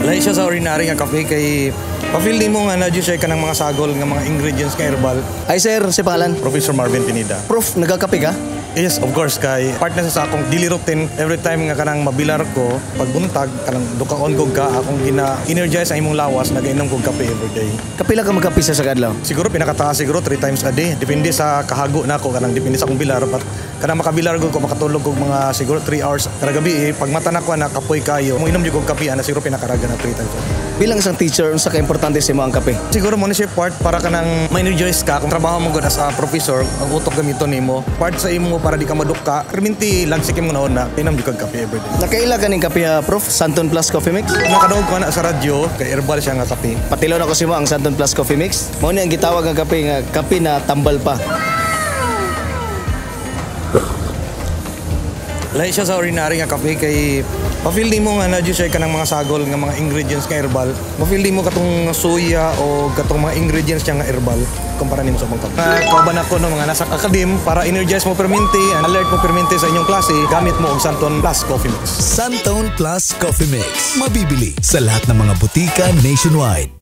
Lahi siya sa ordinary nga kape kay pa-feel nimo nga na siya ka ng mga sagol nga mga ingredients nga herbal. Ay sir, si pangalan? Professor Marvin Pineda. Prof, nagkakape ka? Yes, of course kay part na sa akong daily routine. Every time nga kanang mabilar ko, pagbuntag kanang dukaon kog ka akong gina-energize sa imong lawas, nagainom kog kape every day. Kapila ka magkape sa kadlaw? Siguro pinakataas siguro 3 times a day. Depende sa kahago na ako kanang depende sa akong bilar. But kanang makabilar ko makatulog kog mga siguro 3 hours kada gabi pag mata na ko na kapoy kayo. Mo inom jud kog kape ana siguro pinakaraga na 3 times a day. Bilang isang teacher, unsa ka importante sa imo ang kape? Siguro mo na siya part para ka nang ma-energize ka. Kung trabaho mo gud as a professor, ang utok gamiton nimo. Part sa imo para di ka madukka. Perminti lagsikim mo na inom di kag kape every day. Nakaila ka ning kape Prof? Santon Plus Coffee Mix? Nakanood ko na sa radyo kay herbal siya nga kape. Patilaw na ko si mo ang Santon Plus Coffee Mix. Mao ni ang gitawag ang kape na tambal pa. Lahi siya sa ordinary nga kape kay pa-feel nimo nga na siya ka ng mga sagol nga mga ingredients nga herbal. Ma-feel nimo katong soya o katong mga ingredients nga herbal kumpara nimo sa ibang kape. Kauban ako no mga nasa academe para energize mo perminti, alert mo perminti sa inyong klase, gamit mo og Santon Plus Coffee Mix. Santon Plus Coffee Mix. Mabibili sa lahat ng mga butika nationwide.